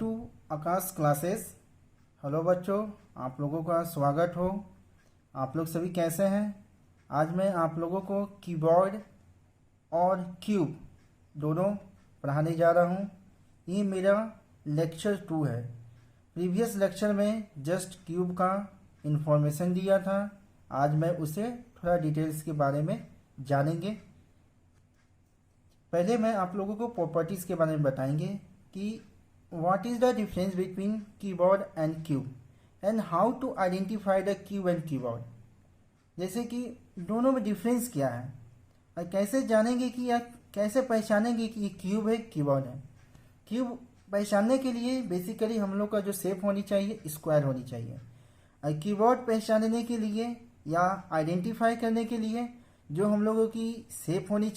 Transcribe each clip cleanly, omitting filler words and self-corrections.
To Akash classes. Hello बच्चों, आप लोगों का स्वागत हो। आप लोग सभी कैसे हैं? आज मैं आप लोगों को कीबोर्ड और क्यूब दोनों पढ़ाने जा रहा हूं। ये मेरा लेक्चर 2 है। प्रीवियस लेक्चर में जस्ट क्यूब का इन्फॉर्मेशन दिया था। आज मैं उसे थोड़ा डिटेल्स के बारे में जानेंगे। पहले मैं आप लोगों को प्रॉपर्टीज़ के बारे में बताएंगे कि what is the difference between cuboid and cube and how to identify the cube and cuboid. जैसे कि दोनों में डिफरेंस क्या है और कैसे जानेंगे कि या कैसे पहचानेंगे कि ये क्यूब है कीबोर्ड है। क्यूब पहचानने के लिए बेसिकली हम लोग का जो शेप होनी चाहिए स्क्वायर होनी चाहिए, और कीबोर्ड पहचानने के लिए या आइडेंटिफाई करने के लिए जो हम लोगों की शेप होनी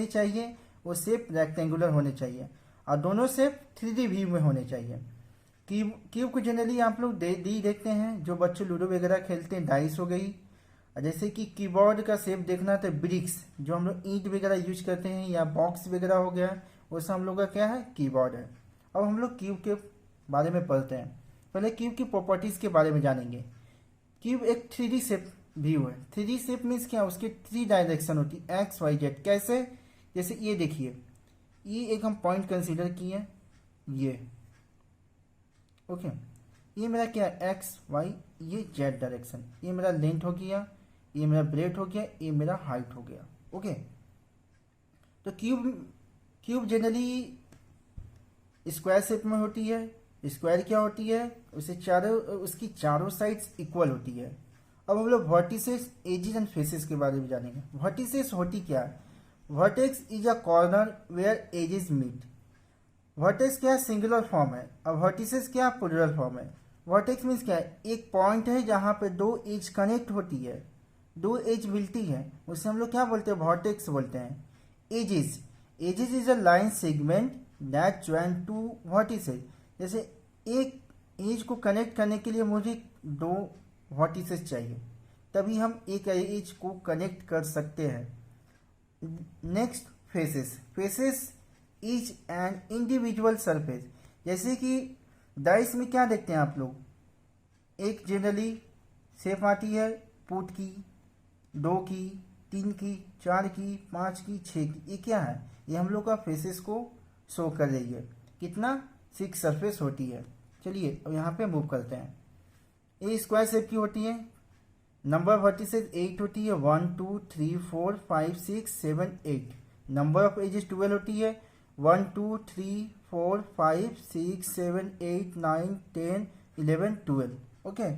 चाहिए वो शेप रेक्टेंगुलर होने चाहिए और दोनों शेप 3D व्यू में होने चाहिए। क्यूब को जनरली आप लोग देखते हैं, जो बच्चे लूडो वगैरह खेलते हैं, डाइस हो गई। जैसे कि कीबोर्ड का शेप देखना तो ब्रिक्स, जो हम लोग ईंट वगैरह यूज करते हैं, या बॉक्स वगैरह हो गया, वो सब हम लोग का क्या है, कीबोर्ड है। अब हम लोग क्यूब के बारे में पढ़ते हैं। पहले क्यूब की प्रॉपर्टीज़ के बारे में जानेंगे। क्यूब एक 3D शेप व्यू है। 3D शेप मीन्स क्या, उसके 3 डायरेक्शन होती है, एक्स वाई जेड। कैसे? जैसे ये देखिए, ये एक हम पॉइंट कंसीडर किए, ये ओके, ये मेरा क्या है, एक्स वाई, ये जेड डायरेक्शन। ये मेरा लेंथ हो गया, ये मेरा ब्रेथ हो गया, ये मेरा हाइट हो गया। ओके, तो क्यूब जनरली स्क्वायर शेप में होती है। स्क्वायर क्या होती है, उसकी चारों साइड्स इक्वल होती है। अब हम लोग वर्टिसेस, एजेस एंड फेसेस के बारे में जानेंगे। वर्टिसेस होती क्या है? Vertex is a corner where edges meet. Vertex क्या सिंगुलर फॉर्म है और वर्टिसेस क्या प्लूरल फॉर्म है। वर्टेक्स मीन्स क्या है, एक पॉइंट है जहाँ पे दो एज कनेक्ट होती है, दो एज मिलती है, उसे हम लोग क्या बोलते हैं, वर्टेक्स बोलते हैं। Edges is a line segment that join two vertices. जैसे एक एज को कनेक्ट करने के लिए मुझे दो वर्टिसेस चाहिए, तभी हम एक एज को कनेक्ट कर सकते हैं। Next, faces is an individual surface. जैसे कि डाइस में क्या देखते हैं आप लोग, एक जनरली शेप आती है पुट की, 2 की, 3 की, 4 की, 5 की, 6 की। ये क्या है, ये हम लोग का फेसेस को शो कर रही है। कितना 6 सरफेस होती है। चलिए अब यहाँ पे मूव करते हैं। ये स्क्वायर शेप की होती है। नंबर वर्टिसेस 8 होती है, 1 2 3 4 5 6 7 8। नंबर ऑफ एजेस 12 होती है, 1 2 3 4 5 6 7 8 9 10 11 12। ओके,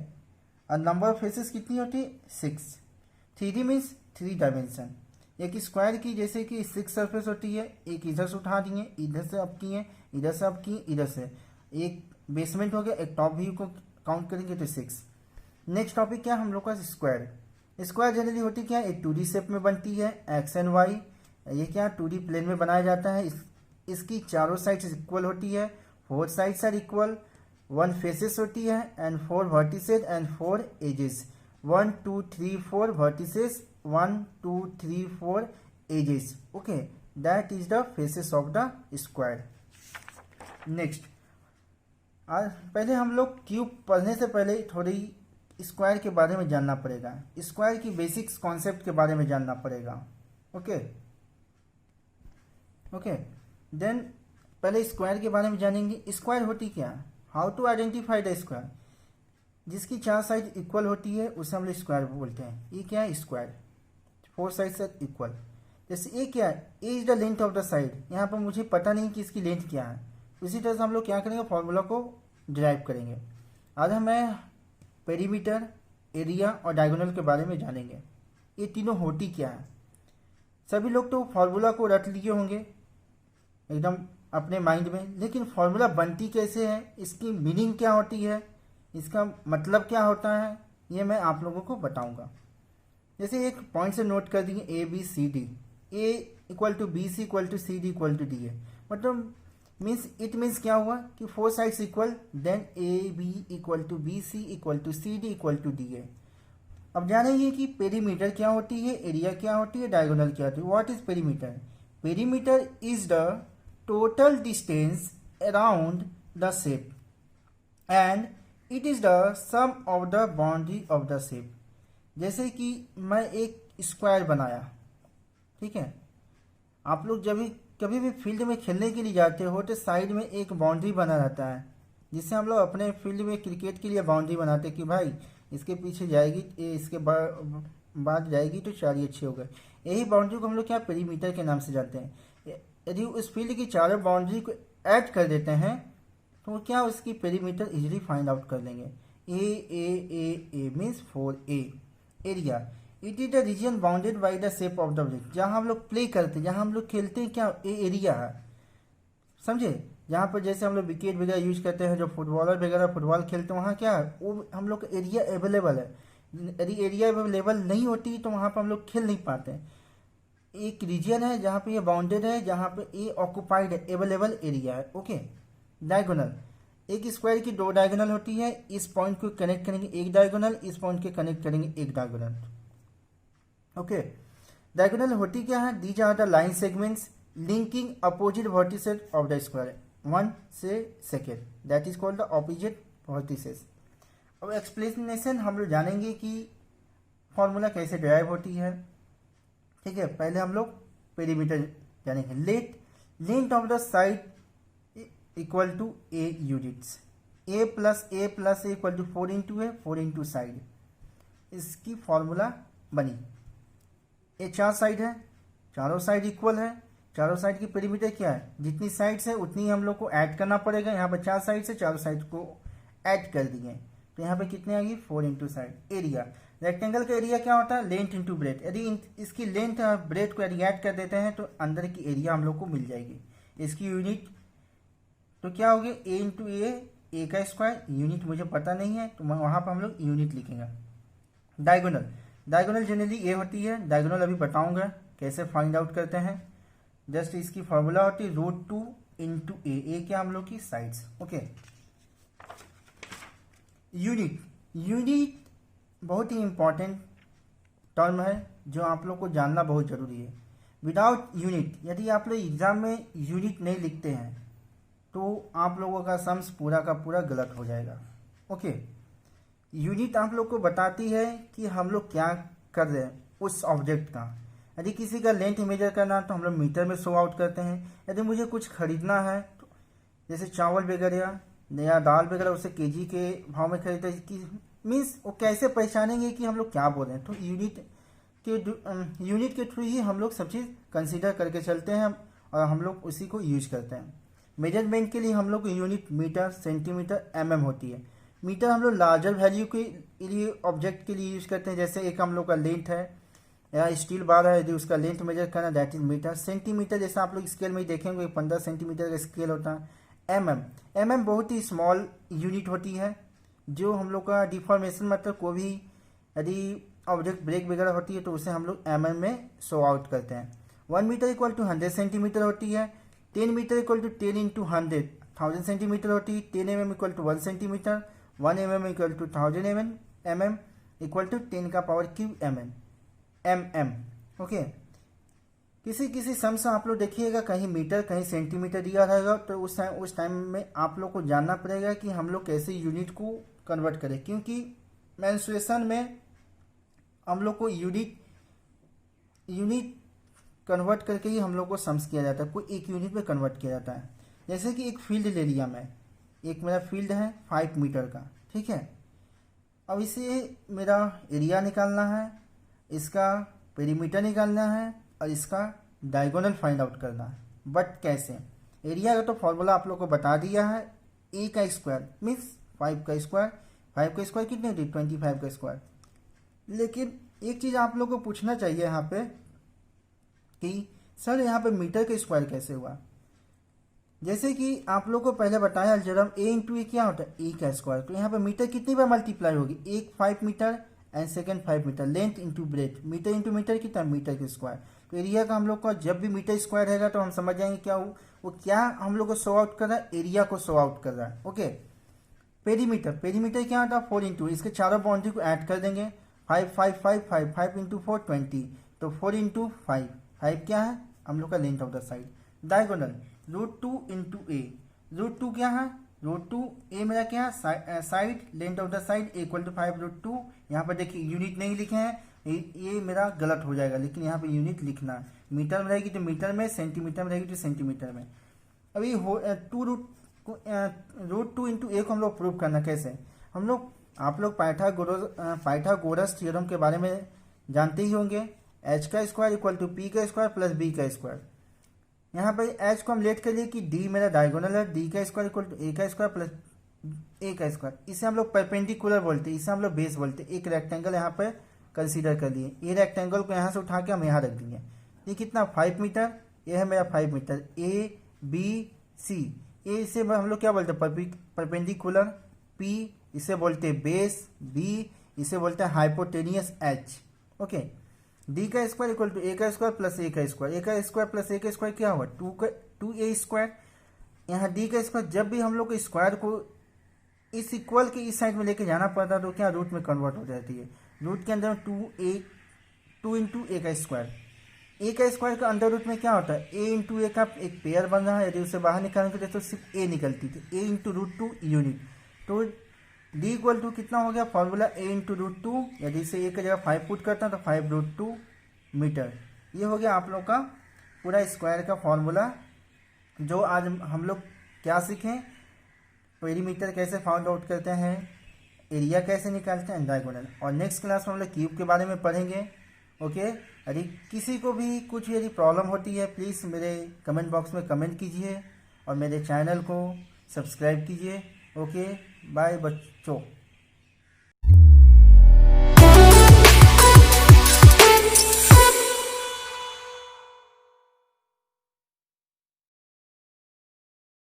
और नंबर ऑफ फेसेस कितनी होती है, 6। 3D means 3 dimension. एक स्क्वायर की जैसे कि 6 सरफेस होती है, एक इधर से उठा दिए, इधर से अप किए, इधर से अप किए, इधर से एक बेसमेंट हो गया, एक टॉप व्यू को काउंट करेंगे तो 6। नेक्स्ट टॉपिक क्या हम लोग का, स्क्वायर जनरली होती क्या, एक 2D शेप में बनती है, एक्स एंड वाई। ये क्या 2D प्लेन में बनाया जाता है। इसकी चारों साइड्स इक्वल होती है, 4 साइड्स आर इक्वल, 1 फेसेस होती है and 4 vertices and 4 edges. 1 2 3 4 vertices, 1 2 3 4 edges. Okay, that is the faces of the square. Next, पहले हम लोग क्यूब पढ़ने से पहले थोड़ी स्क्वायर के बारे में जानना पड़ेगा। स्क्वायर की बेसिक्स कॉन्सेप्ट के बारे में जानना पड़ेगा। ओके, देन पहले स्क्वायर के बारे में जानेंगे। स्क्वायर होती क्या, how to identify the square. जिसकी 4 साइड इक्वल होती है उसे हम लोग स्क्वायर बोलते हैं। ये क्या है, स्क्वायर 4 साइड्स आर इक्वल। जैसे ये क्या है, a is the length of the side. यहाँ पर मुझे पता नहीं कि इसकी लेंथ क्या है, उसी तरह से हम लोग क्या करेंगे, फॉर्मूला को डिराइव करेंगे। आज हमें पेरीमीटर, एरिया और डायगोनल के बारे में जानेंगे। ये तीनों होती क्या है। सभी लोग तो फार्मूला को रट लिए होंगे एकदम अपने माइंड में, लेकिन फार्मूला बनती कैसे है, इसकी मीनिंग क्या होती है, इसका मतलब क्या होता है, ये मैं आप लोगों को बताऊंगा। जैसे एक पॉइंट से नोट कर दिए, A B C D, A equal to B C equal to C D equal to D है। मतलब इट मीन्स क्या हुआ कि 4 sides equal, then A B equal to B C equal to C D equal to D है। अब जानेंगे कि perimeter क्या होती है, एरिया क्या होती है, डायगोनल क्या होती है। What is perimeter? Perimeter is the total distance around the shape and it is the sum of the boundary of the shape। जैसे कि मैं एक स्क्वायर बनाया, ठीक है, आप लोग जब भी कभी भी फील्ड में खेलने के लिए जाते हो तो साइड में एक बाउंड्री बना रहता है, जिससे हम लोग अपने फील्ड में क्रिकेट के लिए बाउंड्री बनाते हैं कि भाई इसके पीछे जाएगी, ये इसके बाद जाएगी तो चार ही अच्छे हो गए। यही बाउंड्री को हम लोग क्या पेरीमीटर के नाम से जानते हैं। यदि उस फील्ड की चारों बाउंड्री को ऐड कर देते हैं तो क्या उसकी पेरीमीटर इजीली फाइंड आउट कर लेंगे। A means 4A area. It is the region bounded by the shape of the object. जहाँ हम लोग प्ले करते हैं, जहाँ हम लोग खेलते हैं, क्या ए एरिया है, समझे। जहाँ पर जैसे हम लोग विकेट वगैरह यूज करते हैं, जो फुटबॉलर वगैरह फुटबॉल खेलते हैं, वहाँ क्या है, वो हम लोग का एरिया अवेलेबल है। यदि एरिया अवेलेबल नहीं होती तो वहाँ पर हम लोग खेल नहीं पाते हैं। एक रीजन है जहाँ पे ये बाउंडेड है, जहाँ पे ए ऑक्यूपाइड है, अवेलेबल एरिया है। ओके। डायगोनल, एक स्क्वायर की दो डायगोनल होती है, इस पॉइंट को कनेक्ट करेंगे एक डायगोनल, इस पॉइंट के कनेक्ट करेंगे एक डायगोनल। ओके। डायगोनल होती क्या है, these are the line segments linking opposite vertices of the square, one से second, that is called the opposite vertices. अब एक्सप्लेनेशन हम लोग जानेंगे कि फॉर्मूला कैसे डिराइव होती है, ठीक है। पहले हम लोग पेरीमीटर जानेंगे। Length of the side equal to A units, A plus A equal to 4 into A, 4 into side, इसकी फॉर्मूला बनी। ये चार साइड है, चारों साइड इक्वल है, चारों साइड की पेरीमीटर क्या है, जितनी साइड्स है उतनी हम लोग को ऐड करना पड़ेगा। यहाँ पर चार साइड से चारों साइड को ऐड कर दिए, तो यहाँ पे कितने आ गई 4 इंटू साइड। एरिया, रेक्टेंगल का एरिया क्या होता है, लेंथ इंटू ब्रेथ। यदि इसकी लेंथ और ब्रेथ को यदि ऐड कर देते हैं तो अंदर की एरिया हम लोग को मिल जाएगी। इसकी यूनिट तो क्या होगी, ए इंटू ए का स्क्वायर, यूनिट मुझे पता नहीं है तो वहाँ पर हम लोग यूनिट लिखेंगे। डायगोनल जनरली ए होती है, डायगोनल अभी बताऊंगा कैसे फाइंड आउट करते हैं। जस्ट इसकी फॉर्मूला होती है √2 इंटू ए क्या हम लोग की साइड्स। ओके। यूनिट बहुत ही इंपॉर्टेंट टर्म है जो आप लोग को जानना बहुत जरूरी है। विदाउट यूनिट, यदि आप लोग एग्जाम में यूनिट नहीं लिखते हैं तो आप लोगों का सम्स पूरा का पूरा गलत हो जाएगा। ओके। यूनिट आप लोग को बताती है कि हम लोग क्या कर रहे हैं उस ऑब्जेक्ट का। यदि किसी का लेंथ मेजर करना तो हम लोग मीटर में शो आउट करते हैं। यदि मुझे कुछ खरीदना है तो जैसे चावल वगैरह या दाल वगैरह, उसे केजी के भाव में खरीदते कि मीन्स वो कैसे पहचानेंगे कि हम लोग क्या बोल रहे हैं। तो यूनिट के थ्रू ही हम लोग सब चीज़ कंसीडर करके चलते हैं और हम लोग उसी को यूज करते हैं। मेजरमेंट के लिए हम लोग यूनिट मीटर, सेंटीमीटर, mm होती है। मीटर हम लोग लार्जर वैल्यू के लिए ऑब्जेक्ट के लिए यूज करते हैं, जैसे एक हम लोग का लेंथ है या स्टील बार है, यदि उसका लेंथ मेजर करना दैट इज मीटर। सेंटीमीटर जैसे आप लोग स्केल में ही देखेंगे 15 सेंटीमीटर का स्केल होता है। mm बहुत ही स्मॉल यूनिट होती है, जो हम लोग का डिफॉर्मेशन मतलब कोई भी यदि ऑब्जेक्ट ब्रेक वगैरह होती है तो उसे हम लोग mm में शो आउट करते हैं। 1 मीटर इक्वल टू 100 सेंटीमीटर होती है। 10 metre equal to 10 into 100 1000 centimetre होती है। 10 mm equal to 1 centimetre, 1 mm equal to 1000 mm equal to 10 का पावर क्यूब mm। ओके। किसी सम से आप लोग देखिएगा कहीं मीटर कहीं सेंटीमीटर दिया रहेगा, तो उस टाइम में आप लोग को जानना पड़ेगा कि हम लोग कैसे यूनिट को कन्वर्ट करें, क्योंकि मेंस्ट्रुएशन में हम लोग को यूनिट कन्वर्ट करके ही हम लोग को सम्स किया जाता है, कोई एक यूनिट में कन्वर्ट किया जाता है। जैसे कि एक फील्ड ले लिया मैं, एक मेरा फील्ड है 5 मीटर का, ठीक है। अब इसे मेरा एरिया निकालना है, इसका पेरीमीटर निकालना है और इसका डायगोनल फाइंड आउट करना है। बट कैसे, एरिया का तो फॉर्मूला आप लोग को बता दिया है, ए का स्क्वायर मीन्स 5 का स्क्वायर। 5 का स्क्वायर कितने होती है, 25 का स्क्वायर। लेकिन एक चीज़ आप लोग को पूछना चाहिए यहाँ पे कि सर यहाँ पे मीटर का स्क्वायर कैसे हुआ। जैसे कि आप लोग को पहले बताया जब ए इंटू ए क्या होता है, ए का स्क्वायर। तो यहाँ पे मीटर कितनी बार मल्टीप्लाई होगी, एक 5 metre and second 5 metre. Length into breadth, metre into metre कितना, मीटर का स्क्वायर। तो एरिया का हम लोग का जब भी मीटर स्क्वायर रहेगा तो हम समझ जाएंगे क्या वो क्या हम लोग को शो आउट कर रहा है, एरिया को शो आउट कर रहा है। ओके। पेरीमीटर क्या होता है, 4 इंटू, इसके चारों बाउंड्री को ऐड कर देंगे, 5 इंटू 4 20, तो 4 इंटू 5 क्या है हम लोग का length of the side. Diagonal √2 into a, √2 क्या है, √2 ए मेरा क्या है, side, length of the side equal to 5√2। यहाँ पर देखिए यूनिट नहीं लिखे हैं, ये मेरा गलत हो जाएगा, लेकिन यहाँ पे यूनिट लिखना है। मीटर में रहेगी तो मीटर में, सेंटीमीटर में रहेगी तो सेंटीमीटर में। अभी √2 इंटू ए को हम लोग प्रूव करना कैसे, हम लोग, आप लोग पाइथागोरस थ्योरम के बारे में जानते ही होंगे। एच का स्क्वायर इक्वल टू पी का स्क्वायर प्लस बी का स्क्वायर। यहाँ पर एच को हम लेट कर लिए कि डी मेरा डायगोनल है, डी का स्क्वायर इक्वल टू ए का स्क्वायर प्लस ए का स्क्वायर। इसे हम लोग परपेंडिकुलर बोलते हैं, इसे हम लोग बेस बोलते हैं। एक रेक्टेंगल यहाँ पर कंसीडर कर लिए, ये रेक्टेंगल को यहाँ से उठा के हम यहाँ रख दिए। ये कितना 5 मीटर, ये है मेरा 5 मीटर। ए बी सी, ए इसे हम लोग क्या बोलते हैं, परपेंडिकुलर। पी इसे बोलते हैं बेस, बी इसे बोलते हैं हाइपोटेनियस एच। ओके, डी का स्क्वायर इक्वल टू ए का स्क्वायर प्लस ए का स्क्वायर। ए का स्क्वायर प्लस ए का स्क्वायर क्या हुआ, 2a स्क्वायर। यहाँ डी का स्क्वायर, जब भी हम लोग स्क्वायर को इस इक्वल के इस साइड में लेके जाना पड़ता है तो क्या रूट में कन्वर्ट हो जाती है। रूट के अंदर 2 इंटू ए का स्क्वायर। ए का स्क्वायर का अंडर रूट में क्या होता है, ए इंटू ए का एक पेयर बन रहा है, यदि उसे बाहर निकालेंगे तो सिर्फ ए निकलती थी, ए इंटू √2 यूनिट। तो डी इक्वल टू कितना हो गया फॉर्मूला, ए इंटू √2। यदि इसे ए की जगह 5 पुट करता है तो 5√2 मीटर। ये हो गया आप लोग का पूरा स्क्वायर का फॉर्मूला, जो आज हम लोग क्या सीखें, पेरीमीटर कैसे फाउंड आउट करते हैं, एरिया कैसे निकालते हैं, डायगोनल। और नेक्स्ट क्लास में हम लोग क्यूब के बारे में पढ़ेंगे। ओके, यदि किसी को भी कुछ यदि प्रॉब्लम होती है प्लीज़ मेरे कमेंट बॉक्स में कमेंट कीजिए और मेरे चैनल को सब्सक्राइब कीजिए। ओके, बाय बच्चों।